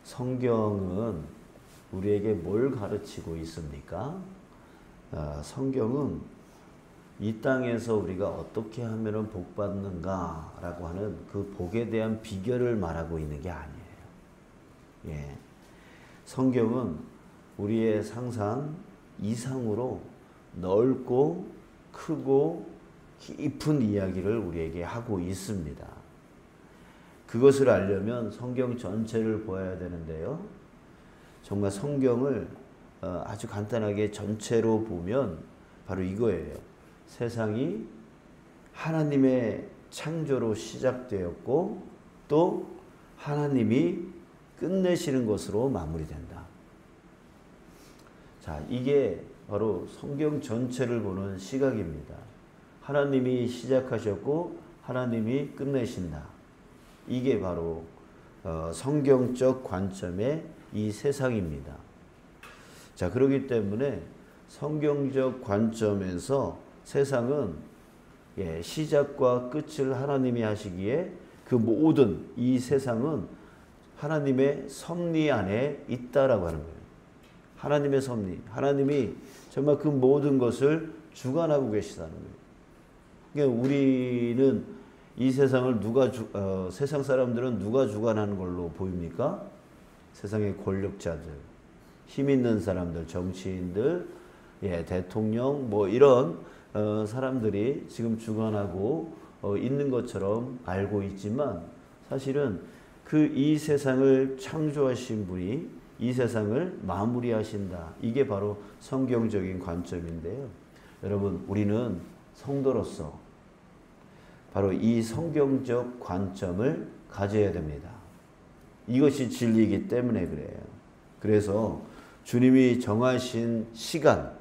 성경은 우리에게 뭘 가르치고 있습니까? 성경은 이 땅에서 우리가 어떻게 하면 복 받는가라고 하는 그 복에 대한 비결을 말하고 있는 게 아니에요. 예. 성경은 우리의 상상 이상으로 넓고 크고 깊은 이야기를 우리에게 하고 있습니다. 그것을 알려면 성경 전체를 보아야 되는데요. 정말 성경을 아주 간단하게 전체로 보면 바로 이거예요. 세상이 하나님의 창조로 시작되었고 또 하나님이 끝내시는 것으로 마무리된다. 자, 이게 바로 성경 전체를 보는 시각입니다. 하나님이 시작하셨고 하나님이 끝내신다. 이게 바로 성경적 관점의 이 세상입니다. 자, 그렇기 때문에 성경적 관점에서 세상은 시작과 끝을 하나님이 하시기에 그 모든 이 세상은 하나님의 섭리 안에 있다라고 하는 거예요. 하나님의 섭리. 하나님이 정말 그 모든 것을 주관하고 계시다는 거예요. 그러니까 우리는 이 세상을 세상 사람들은 누가 주관하는 걸로 보입니까? 세상의 권력자들, 힘 있는 사람들, 정치인들, 대통령, 이런 사람들이 지금 주관하고 있는 것처럼 알고 있지만 사실은 이 세상을 창조하신 분이 이 세상을 마무리하신다. 이게 바로 성경적인 관점인데요. 여러분, 우리는 성도로서 바로 이 성경적 관점을 가져야 됩니다. 이것이 진리이기 때문에 그래요. 그래서 주님이 정하신 시간,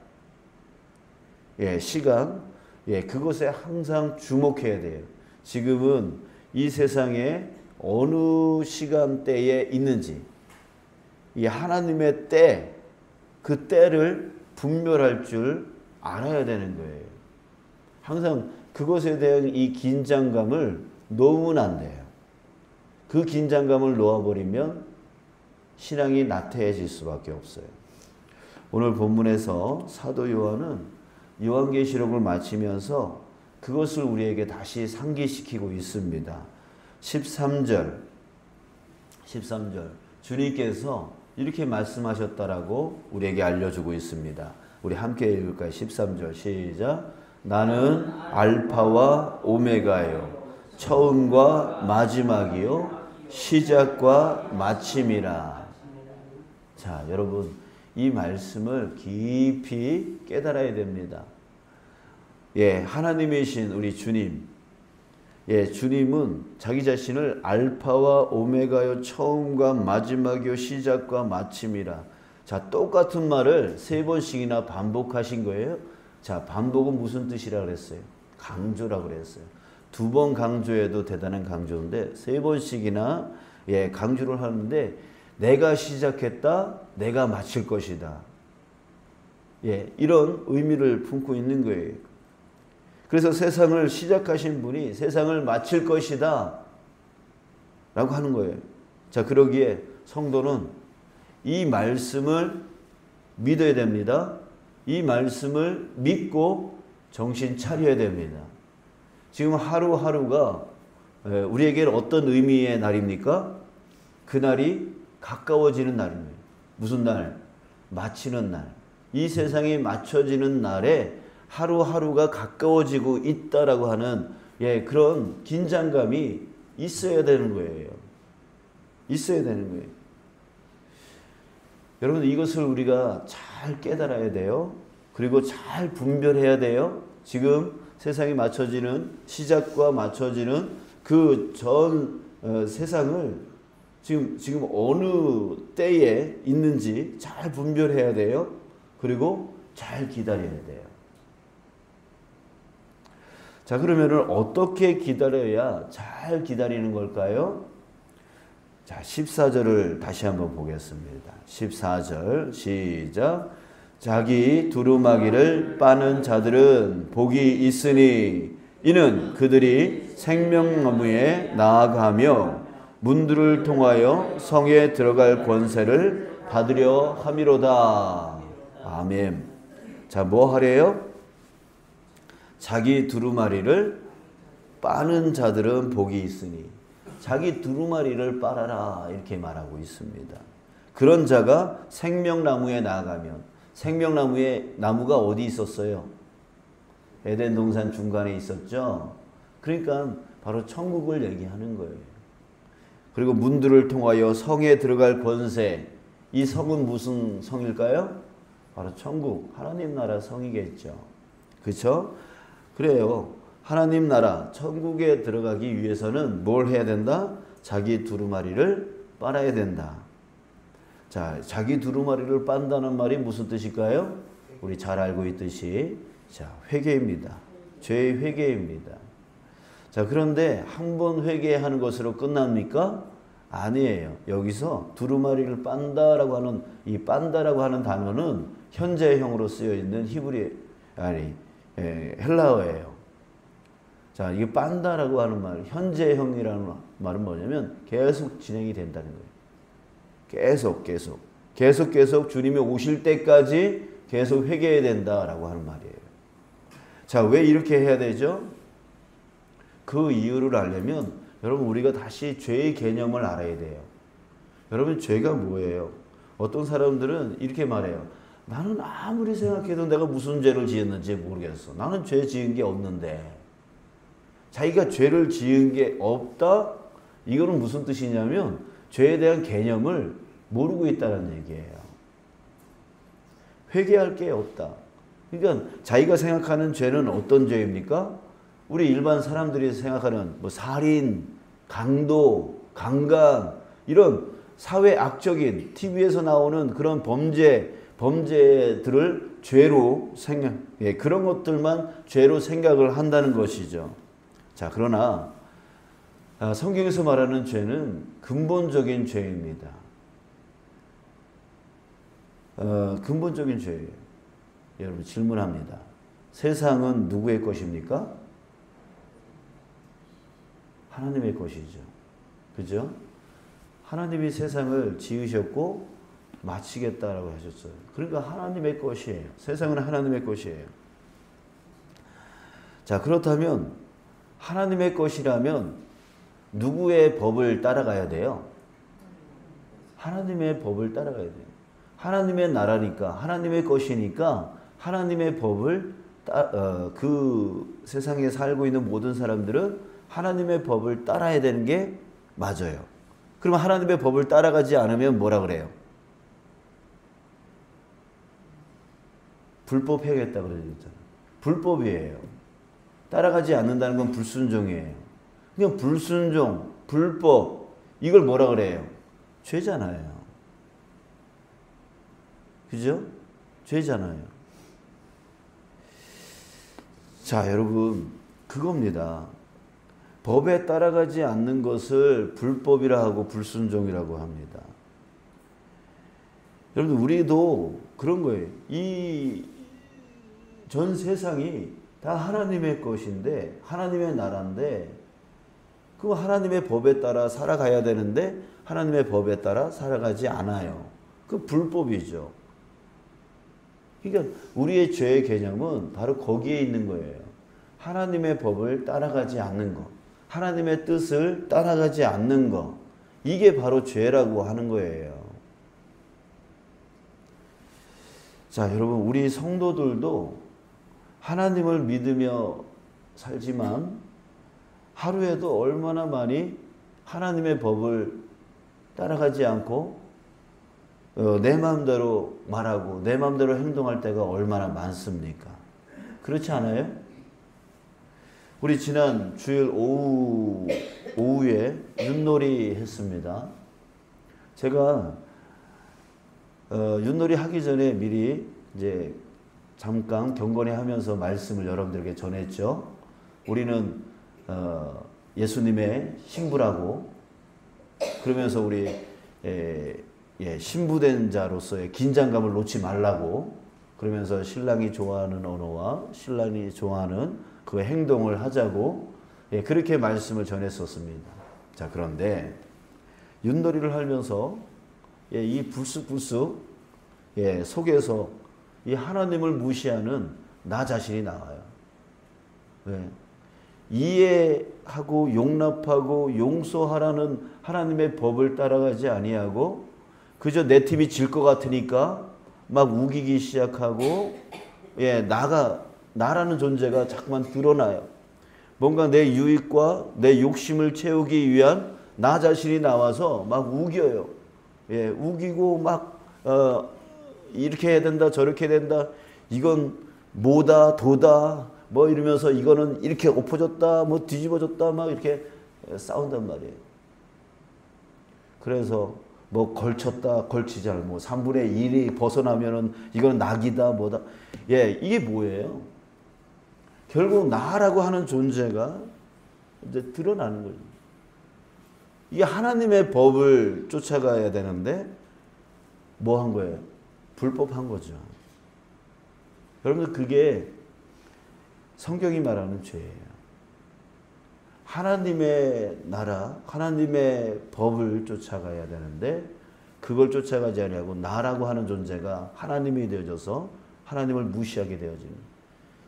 그것에 항상 주목해야 돼요. 지금은 이 세상에 어느 시간대에 있는지, 이 하나님의 때, 그 때를 분별할 줄 알아야 되는 거예요. 항상 그것에 대한 이 긴장감을 놓으면 안 돼요. 그 긴장감을 놓아버리면 신앙이 나태해질 수밖에 없어요. 오늘 본문에서 사도 요한은 요한계시록을 마치면서 그것을 우리에게 다시 상기시키고 있습니다. 13절 주님께서 이렇게 말씀하셨다라고 우리에게 알려주고 있습니다. 우리 함께 읽을까요? 13절 시작. 나는 알파와 오메가요, 처음과 마지막이요, 시작과 마침이라. 자, 여러분, 이 말씀을 깊이 깨달아야 됩니다. 하나님이신 우리 주님, 주님은 자기 자신을 알파와 오메가요, 처음과 마지막이요, 시작과 마침이라. 자, 똑같은 말을 3번씩이나 반복하신 거예요. 자, 반복은 무슨 뜻이라 그랬어요? 강조라고 그랬어요. 2번 강조해도 대단한 강조인데 3번씩이나 강조를 하는데 내가 시작했다, 내가 마칠 것이다. 이런 의미를 품고 있는 거예요. 그래서 세상을 시작하신 분이 세상을 마칠 것이다 라고 하는 거예요. 자, 그러기에 성도는 이 말씀을 믿어야 됩니다. 이 말씀을 믿고 정신 차려야 됩니다. 지금 하루하루가 우리에게는 어떤 의미의 날입니까? 그날이 가까워지는 날입니다. 무슨 날? 마치는 날. 이 세상이 맞춰지는 날에 하루하루가 가까워지고 있다라고 하는 그런 긴장감이 있어야 되는 거예요. 있어야 되는 거예요. 여러분, 이것을 우리가 잘 깨달아야 돼요. 그리고 잘 분별해야 돼요. 지금 세상이 맞춰지는, 시작과 맞춰지는 그 전 세상을 지금 어느 때에 있는지 잘 분별해야 돼요. 그리고 잘 기다려야 돼요. 자, 그러면은 어떻게 기다려야 잘 기다리는 걸까요? 자, 14절을 다시 한번 보겠습니다. 14절 시작. 자기 두루마기를 빠는 자들은 복이 있으니 이는 그들이 생명나무에 나아가며 문들을 통하여 성에 들어갈 권세를 받으려 함이로다. 아멘. 자, 뭐 하래요? 자기 두루마리를 빠는 자들은 복이 있으니, 자기 두루마리를 빨아라 이렇게 말하고 있습니다. 그런 자가 생명나무에 나아가면, 생명나무의 나무가 어디 있었어요? 에덴 동산 중간에 있었죠. 그러니까 바로 천국을 얘기하는 거예요. 그리고 문들을 통하여 성에 들어갈 권세, 이 성은 무슨 성일까요? 바로 천국, 하나님 나라 성이겠죠. 그렇죠? 그래요. 하나님 나라 천국에 들어가기 위해서는 뭘 해야 된다? 자기 두루마리를 빨아야 된다. 자, 자기 두루마리를 빤다는 말이 무슨 뜻일까요? 우리 잘 알고 있듯이, 자, 회개입니다. 죄의 회개입니다. 자, 그런데 한 번 회개하는 것으로 끝납니까? 아니에요. 여기서 두루마리를 빤다라고 하는, 이 빤다라고 하는 단어는 현재형으로 쓰여 있는 헬라어예요. 자, 이게 빤다라고 하는 말, 현재형이라는 말은 뭐냐면 계속 진행이 된다는 거예요. 계속 주님이 오실 때까지 계속 회개해야 된다라고 하는 말이에요. 자, 왜 이렇게 해야 되죠? 그 이유를 알려면 여러분, 우리가 다시 죄의 개념을 알아야 돼요. 여러분, 죄가 뭐예요? 어떤 사람들은 이렇게 말해요. 나는 아무리 생각해도 내가 무슨 죄를 지었는지 모르겠어. 나는 죄 지은 게 없는데. 자기가 죄를 지은 게 없다? 이거는 무슨 뜻이냐면 죄에 대한 개념을 모르고 있다는 얘기예요. 회개할 게 없다. 그러니까 자기가 생각하는 죄는 어떤 죄입니까? 우리 일반 사람들이 생각하는 뭐 살인, 강도, 강간, 이런 사회 악적인 TV에서 나오는 그런 범죄들을 죄로 그런 것들만 죄로 생각을 한다는 것이죠. 자, 그러나 성경에서 말하는 죄는 근본적인 죄입니다. 근본적인 죄예요. 여러분, 질문합니다. 세상은 누구의 것입니까? 하나님의 것이죠. 그죠? 하나님이 세상을 지으셨고 마치겠다라고 하셨어요. 그러니까 하나님의 것이에요. 세상은 하나님의 것이에요. 자, 그렇다면 하나님의 것이라면 누구의 법을 따라가야 돼요? 하나님의 법을 따라가야 돼요. 하나님의 나라니까, 하나님의 것이니까 하나님의 법을 그 세상에 살고 있는 모든 사람들은 하나님의 법을 따라야 되는 게 맞아요. 그럼 하나님의 법을 따라가지 않으면 뭐라 그래요? 불법해야겠다 그러잖아요. 불법이에요. 따라가지 않는다는 건 불순종이에요. 그냥 불순종, 불법, 이걸 뭐라 그래요? 죄잖아요. 그죠? 죄잖아요. 자, 여러분, 그겁니다. 법에 따라가지 않는 것을 불법이라 하고 불순종이라고 합니다. 여러분, 우리도 그런 거예요. 이 전 세상이 다 하나님의 것인데, 하나님의 나라인데, 그 하나님의 법에 따라 살아가야 되는데 하나님의 법에 따라 살아가지 않아요. 그 불법이죠. 그러니까 우리의 죄의 개념은 바로 거기에 있는 거예요. 하나님의 법을 따라가지 않는 것, 하나님의 뜻을 따라가지 않는 것, 이게 바로 죄라고 하는 거예요. 자, 여러분, 우리 성도들도 하나님을 믿으며 살지만 하루에도 얼마나 많이 하나님의 법을 따라가지 않고 내 마음대로 말하고 내 마음대로 행동할 때가 얼마나 많습니까? 그렇지 않아요? 우리 지난 주일 오후에 윷놀이 했습니다. 제가 윷놀이 하기 전에 미리 이제 잠깐 경건회 하면서 말씀을 여러분들에게 전했죠. 우리는 예수님의 신부라고, 그러면서 우리 신부된 자로서의 긴장감을 놓지 말라고, 그러면서 신랑이 좋아하는 언어와 신랑이 좋아하는 그 행동을 하자고, 그렇게 말씀을 전했었습니다. 자, 그런데 윷놀이를 하면서 이 불쑥불쑥 속에서 이 하나님을 무시하는 나 자신이 나와요. 왜? 이해하고 용납하고 용서하라는 하나님의 법을 따라가지 아니하고 그저 내 팀이 질 것 같으니까 막 우기기 시작하고 나라는 존재가 자꾸만 드러나요. 뭔가 내 유익과 내 욕심을 채우기 위한 나 자신이 나와서 막 우겨요. 우기고 막 이렇게 해야 된다 저렇게 해야 된다 이건 뭐다 도다 뭐 이러면서 이거는 이렇게 엎어졌다 뭐 뒤집어졌다 막 이렇게 싸운단 말이에요. 그래서 뭐 걸쳤다 걸치지 않고 뭐 3분의 1이 벗어나면은 이건 낙이다 뭐다. 이게 뭐예요? 결국 나라고 하는 존재가 이제 드러나는 거죠. 이게 하나님의 법을 쫓아가야 되는데 뭐 한 거예요? 불법한 거죠. 여러분들 그게 성경이 말하는 죄예요. 하나님의 나라, 하나님의 법을 쫓아가야 되는데 그걸 쫓아가지 아니하고 나라고 하는 존재가 하나님이 되어져서 하나님을 무시하게 되어지는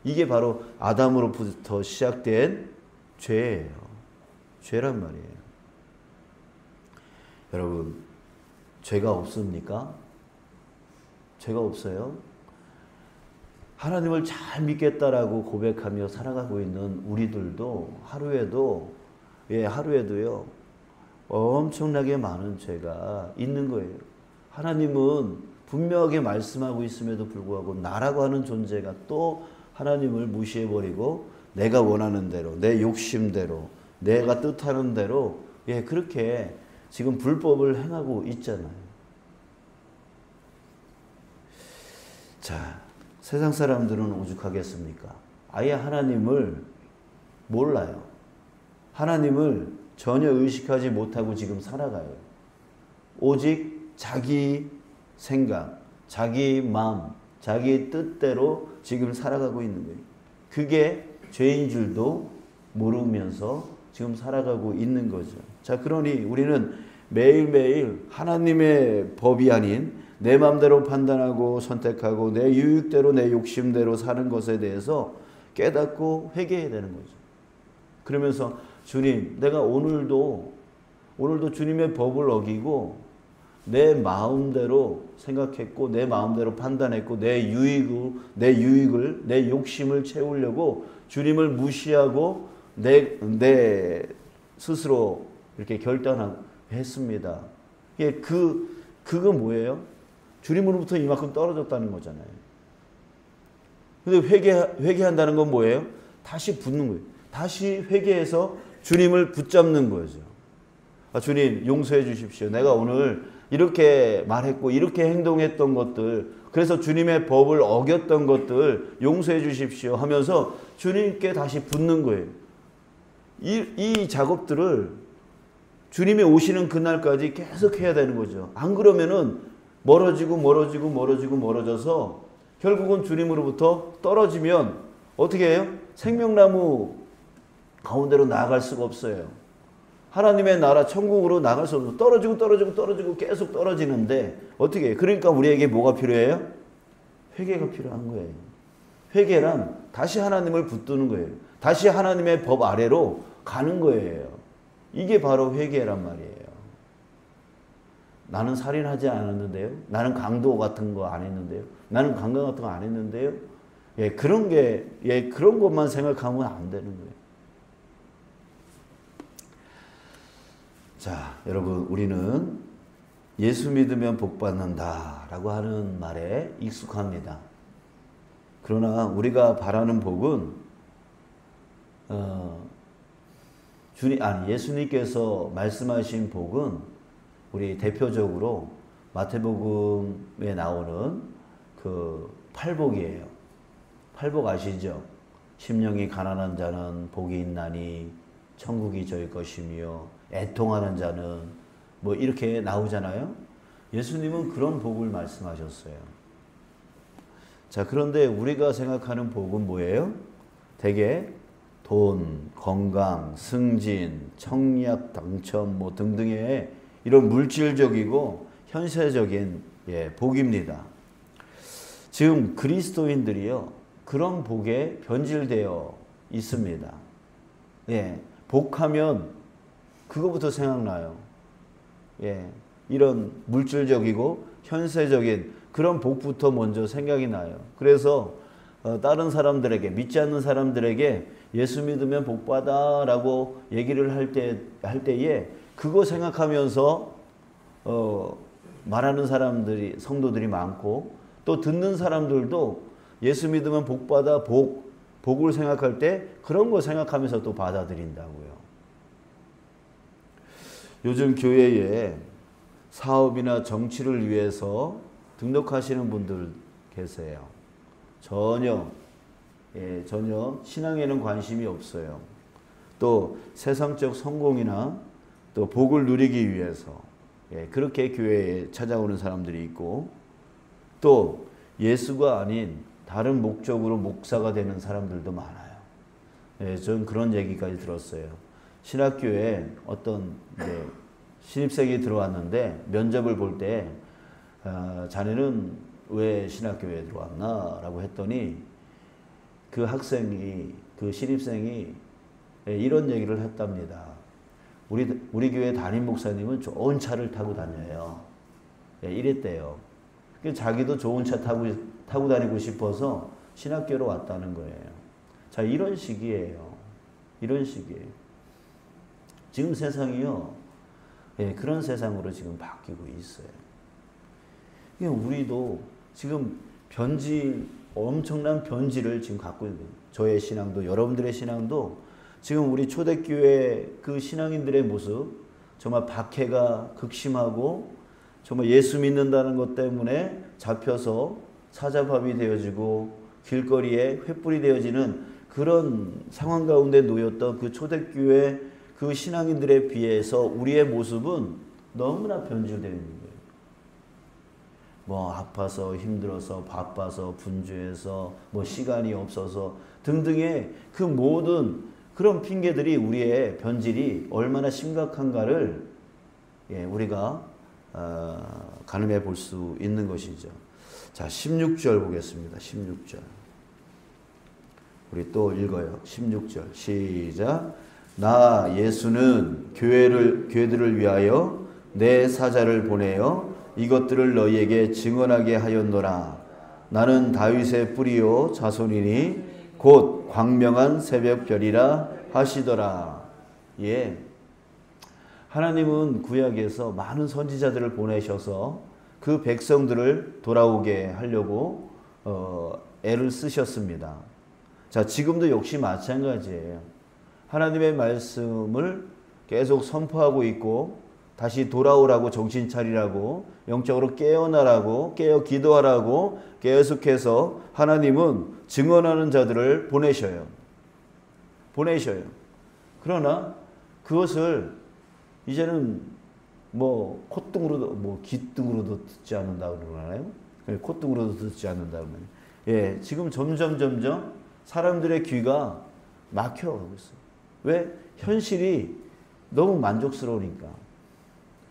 이게 바로 아담으로부터 시작된 죄예요. 죄란 말이에요. 여러분 죄가 없습니까? 죄가 없어요? 하나님을 잘 믿겠다라고 고백하며 살아가고 있는 우리들도 하루에도요 엄청나게 많은 죄가 있는 거예요. 하나님은 분명하게 말씀하고 있음에도 불구하고 나라고 하는 존재가 또 하나님을 무시해버리고 내가 원하는 대로 내 욕심대로 내가 뜻하는 대로 그렇게 지금 불법을 행하고 있잖아요. 자, 세상 사람들은 오죽하겠습니까? 아예 하나님을 몰라요. 하나님을 전혀 의식하지 못하고 지금 살아가요. 오직 자기 생각, 자기 마음, 자기 뜻대로 지금 살아가고 있는 거예요. 그게 죄인 줄도 모르면서 지금 살아가고 있는 거죠. 자, 그러니 우리는 매일매일 하나님의 법이 아닌 내 마음대로 판단하고 선택하고 내 유익대로 내 욕심대로 사는 것에 대해서 깨닫고 회개해야 되는 거죠. 그러면서 주님, 내가 오늘도 주님의 법을 어기고 내 마음대로 생각했고 내 마음대로 판단했고 내 유익을 내 욕심을 채우려고 주님을 무시하고 내 스스로 이렇게 결단했습니다. 그건 뭐예요? 주님으로부터 이만큼 떨어졌다는 거잖아요. 근데 회개한다는 건 뭐예요? 다시 붙는 거예요. 다시 회개해서 주님을 붙잡는 거죠. 주님 용서해 주십시오. 내가 오늘 이렇게 말했고 이렇게 행동했던 것들, 그래서 주님의 법을 어겼던 것들 용서해 주십시오 하면서 주님께 다시 붙는 거예요. 이 작업들을 주님이 오시는 그날까지 계속 해야 되는 거죠. 안 그러면은 멀어져서 결국은 주님으로부터 떨어지면 어떻게 해요? 생명나무 가운데로 나아갈 수가 없어요. 하나님의 나라 천국으로 나갈 수 없어요. 떨어지고 계속 떨어지는데 어떻게 해요? 그러니까 우리에게 뭐가 필요해요? 회개가 필요한 거예요. 회개란 다시 하나님을 붙드는 거예요. 다시 하나님의 법 아래로 가는 거예요. 이게 바로 회개란 말이에요. 나는 살인하지 않았는데요. 나는 강도 같은 거 안 했는데요. 나는 강간 같은 거 안 했는데요. 그런 것만 생각하면 안 되는 거예요. 자, 여러분, 우리는 예수 믿으면 복 받는다라고 하는 말에 익숙합니다. 그러나 우리가 바라는 복은 예수님께서 말씀하신 복은 우리 대표적으로 마태복음에 나오는 그 팔복이에요. 팔복 아시죠? 심령이 가난한 자는 복이 있나니 천국이 저희 것이며 애통하는 자는 뭐 이렇게 나오잖아요. 예수님은 그런 복을 말씀하셨어요. 자, 그런데 우리가 생각하는 복은 뭐예요? 대개 돈, 건강, 승진, 청약, 당첨 뭐 등등의 이런 물질적이고 현세적인 복입니다. 지금 그리스도인들이요, 그런 복에 변질되어 있습니다. 복하면 그거부터 생각나요. 이런 물질적이고 현세적인 그런 복부터 먼저 생각이 나요. 그래서 다른 사람들에게, 믿지 않는 사람들에게 예수 믿으면 복받아 라고 얘기를 할 때에 그거 생각하면서 말하는 사람들이, 성도들이 많고, 또 듣는 사람들도 예수 믿으면 복받아, 복을 생각할 때 그런 거 생각하면서 또 받아들인다고요. 요즘 교회에 사업이나 정치를 위해서 등록하시는 분들 계세요. 전혀 신앙에는 관심이 없어요. 또 세상적 성공이나 또 복을 누리기 위해서 그렇게 교회에 찾아오는 사람들이 있고, 또 예수가 아닌 다른 목적으로 목사가 되는 사람들도 많아요. 저는 그런 얘기까지 들었어요. 신학교에 어떤 신입생이 들어왔는데 면접을 볼 때 자네는 왜 신학교에 들어왔나? 라고 했더니 그 학생이, 그 신입생이 이런 얘기를 했답니다. 우리 교회 담임 목사님은 좋은 차를 타고 다녀요. 이랬대요. 자기도 좋은 차 타고 다니고 싶어서 신학교로 왔다는 거예요. 자, 이런 식이에요. 이런 식이에요. 지금 세상이요, 그런 세상으로 지금 바뀌고 있어요. 우리도 지금 엄청난 변질을 지금 갖고 있는 거예요. 저의 신앙도, 여러분들의 신앙도 지금 우리 초대교회 그 신앙인들의 모습, 정말 박해가 극심하고, 정말 예수 믿는다는 것 때문에 잡혀서 사자밥이 되어지고 길거리에 횃불이 되어지는 그런 상황 가운데 놓였던 그 초대교회 그 신앙인들에 비해서 우리의 모습은 너무나 변질되어 있는 거예요. 아파서, 힘들어서, 바빠서, 분주해서, 시간이 없어서 등등의 그 모든 그런 핑계들이 우리의 변질이 얼마나 심각한가를 우리가 가늠해 볼 수 있는 것이죠. 자, 16절 보겠습니다. 16절. 우리 또 읽어요. 16절. 시작. 나 예수는 교회들을 위하여 내 사자를 보내어 이것들을 너희에게 증언하게 하였노라. 나는 다윗의 뿌리요 자손이니 곧 광명한 새벽별이라 하시더라. 하나님은 구약에서 많은 선지자들을 보내셔서 그 백성들을 돌아오게 하려고 애를 쓰셨습니다. 자, 지금도 역시 마찬가지예요. 하나님의 말씀을 계속 선포하고 있고, 다시 돌아오라고, 정신 차리라고, 영적으로 깨어나라고, 깨어 기도하라고 계속해서 하나님은 증언하는 자들을 보내셔요. 그러나 그것을 이제는 콧등으로도, 귓등으로도 듣지 않는다고 그러나요? 콧등으로도 듣지 않는다고 그러나요? 지금 점점 사람들의 귀가 막혀가고 있어요. 왜? 현실이 너무 만족스러우니까.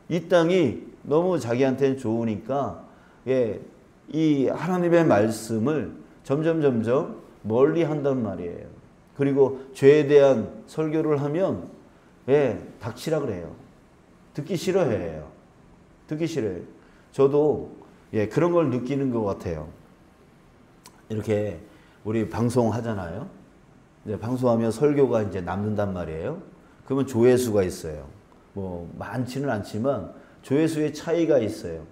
이 땅이 너무 자기한테는 좋으니까, 이 하나님의 말씀을 점점 멀리 한단 말이에요. 그리고 죄에 대한 설교를 하면, 닥치라 그래요. 듣기 싫어해요. 저도, 그런 걸 느끼는 것 같아요. 이렇게 우리 방송하잖아요. 방송하면 설교가 이제 남는단 말이에요. 그러면 조회수가 있어요. 많지는 않지만 조회수의 차이가 있어요.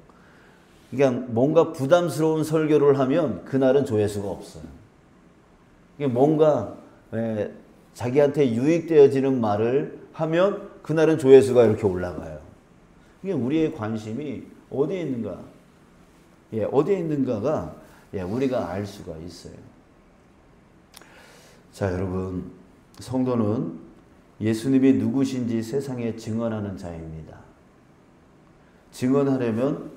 그러니까 뭔가 부담스러운 설교를 하면 그날은 조회수가 없어요. 뭔가 자기한테 유익되어지는 말을 하면 그날은 조회수가 이렇게 올라가요. 이게 우리의 관심이 어디에 있는가? 어디에 있는가가 우리가 알 수가 있어요. 자, 여러분, 성도는 예수님이 누구신지 세상에 증언하는 자입니다. 증언하려면,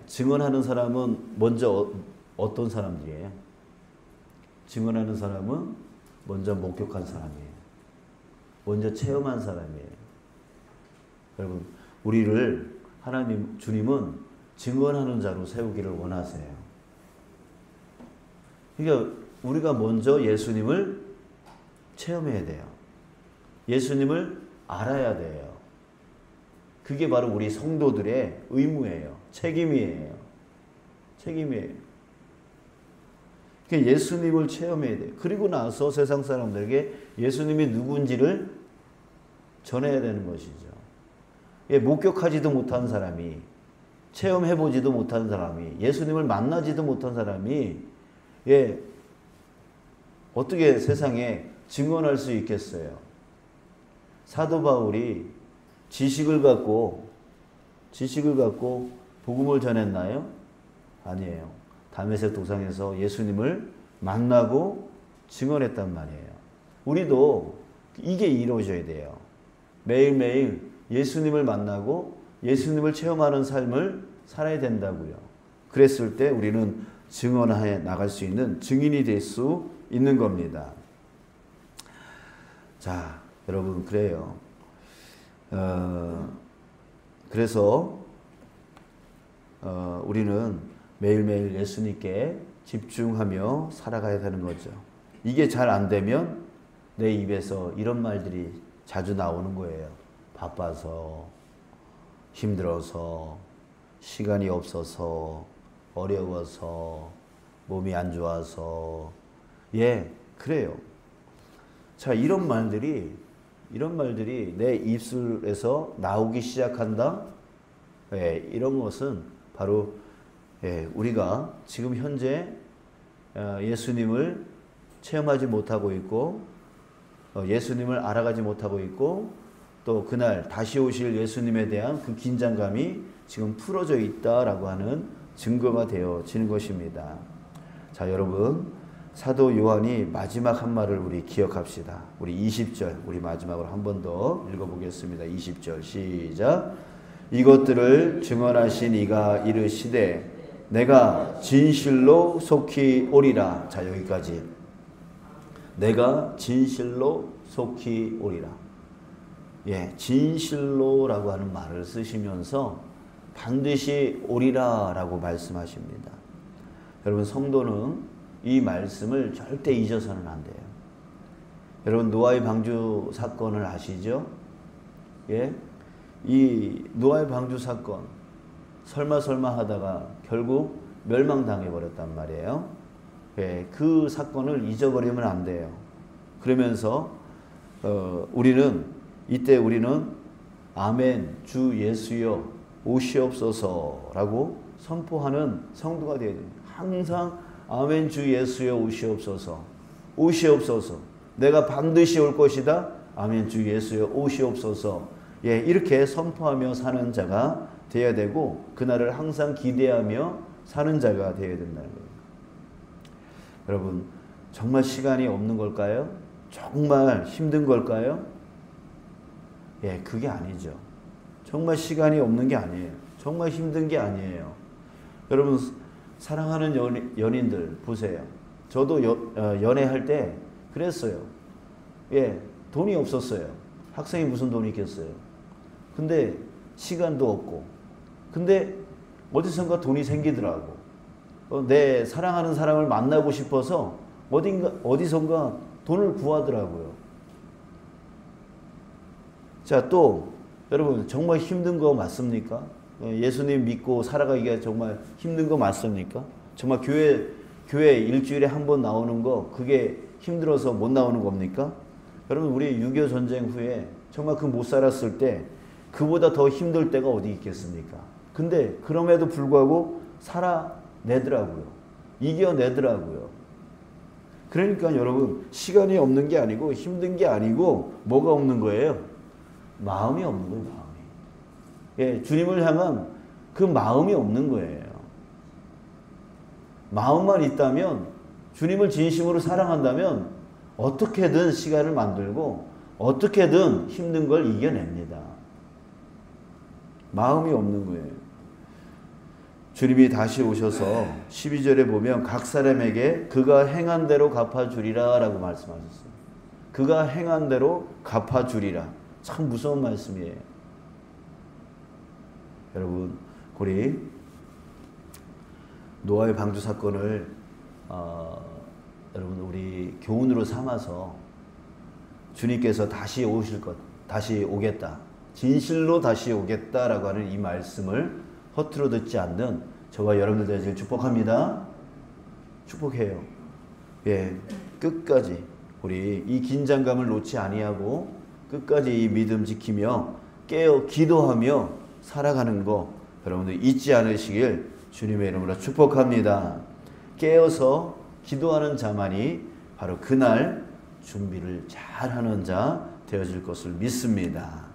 증언하는 사람은 먼저 어떤 사람들이에요? 증언하는 사람은 먼저 목격한 사람이에요. 먼저 체험한 사람이에요. 여러분, 우리를 하나님, 주님은 증언하는 자로 세우기를 원하세요. 그러니까 우리가 먼저 예수님을 체험해야 돼요. 예수님을 알아야 돼요. 그게 바로 우리 성도들의 의무예요. 책임이에요. 책임이에요. 그러니까 예수님을 체험해야 돼요. 그리고 나서 세상 사람들에게 예수님이 누군지를 전해야 되는 것이죠. 예, 목격하지도 못한 사람이, 체험해보지도 못한 사람이, 예수님을 만나지도 못한 사람이, 예, 어떻게 세상에 증언할 수 있겠어요? 사도 바울이 지식을 갖고 복음을 전했나요? 아니에요. 다메섹 도상에서 예수님을 만나고 증언했단 말이에요. 우리도 이게 이루어져야 돼요. 매일매일 예수님을 만나고 예수님을 체험하는 삶을 살아야 된다고요. 그랬을 때 우리는 증언해 나갈 수 있는 증인이 될 수 있는 겁니다. 자, 여러분, 그래요. 그래서 우리는 매일매일 예수님께 집중하며 살아가야 되는 거죠. 이게 잘 안 되면 내 입에서 이런 말들이 자주 나오는 거예요. 바빠서, 힘들어서, 시간이 없어서, 어려워서, 몸이 안 좋아서. 예, 그래요. 자, 이런 말들이 내 입술에서 나오기 시작한다. 예, 이런 것은 바로 우리가 지금 현재 예수님을 체험하지 못하고 있고, 예수님을 알아가지 못하고 있고, 또 그날 다시 오실 예수님에 대한 그 긴장감이 지금 풀어져 있다라고 하는 증거가 되어지는 것입니다. 자, 여러분, 사도 요한이 마지막 한 말을 우리 기억합시다. 우리 20절, 우리 마지막으로 한 번 더 읽어보겠습니다. 20절 시작. 이것들을 증언하신 이가 이르시되 내가 진실로 속히 오리라. 자, 여기까지. 내가 진실로 속히 오리라. 예, 진실로라고 하는 말을 쓰시면서 반드시 오리라 라고 말씀하십니다. 여러분, 성도는 이 말씀을 절대 잊어서는 안 돼요. 여러분, 노아의 방주 사건을 아시죠? 예? 이 노아의 방주 사건, 설마 하다가 결국 멸망당해 버렸단 말이에요. 예, 그 사건을 잊어버리면 안 돼요. 그러면서 이때 우리는 아멘 주 예수여 오시옵소서라고 선포하는 성도가 되어야 됩니다. 항상 아멘 주 예수여 오시옵소서, 오시옵소서, 내가 반드시 올 것이다. 아멘 주 예수여 오시옵소서. 예, 이렇게 선포하며 사는 자가 되어야 되고, 그날을 항상 기대하며 사는 자가 되어야 된다는 거예요. 여러분, 정말 시간이 없는 걸까요? 정말 힘든 걸까요? 예, 그게 아니죠. 정말 시간이 없는 게 아니에요. 정말 힘든 게 아니에요. 여러분, 사랑하는 연인들 보세요. 저도 연애할 때 그랬어요. 예, 돈이 없었어요. 학생이 무슨 돈이 있겠어요. 근데 시간도 없고, 근데 어디선가 돈이 생기더라고. 내 사랑하는 사람을 만나고 싶어서 어디선가 돈을 구하더라고요. 자, 또 여러분, 정말 힘든 거 맞습니까? 예수님 믿고 살아가기가 정말 힘든 거 맞습니까? 정말 교회 일주일에 한 번 나오는 거, 그게 힘들어서 못 나오는 겁니까? 여러분, 우리 6.25 전쟁 후에 정말 그 못 살았을 때 그보다 더 힘들 때가 어디 있겠습니까? 근데 그럼에도 불구하고 살아내더라고요. 이겨내더라고요. 그러니까 여러분, 시간이 없는 게 아니고 힘든 게 아니고 뭐가 없는 거예요? 마음이 없는 거예요. 마음이. 예, 주님을 향한 그 마음이 없는 거예요. 마음만 있다면, 주님을 진심으로 사랑한다면 어떻게든 시간을 만들고 어떻게든 힘든 걸 이겨냅니다. 마음이 없는 거예요. 주님이 다시 오셔서 12절에 보면 각 사람에게 그가 행한 대로 갚아주리라 라고 말씀하셨어요. 그가 행한 대로 갚아주리라. 참 무서운 말씀이에요. 여러분 우리 노아의 방주 사건을 여러분 우리 교훈으로 삼아서 주님께서 다시 오겠다. 진실로 다시 오겠다라고 하는 이 말씀을 허투루 듣지 않는 저와 여러분들 되시길 축복합니다. 축복해요. 예, 끝까지 우리 이 긴장감을 놓지 아니하고 끝까지 이 믿음 지키며 깨어 기도하며 살아가는 거 여러분들 잊지 않으시길 주님의 이름으로 축복합니다. 깨어서 기도하는 자만이 바로 그날 준비를 잘하는 자 되어질 것을 믿습니다.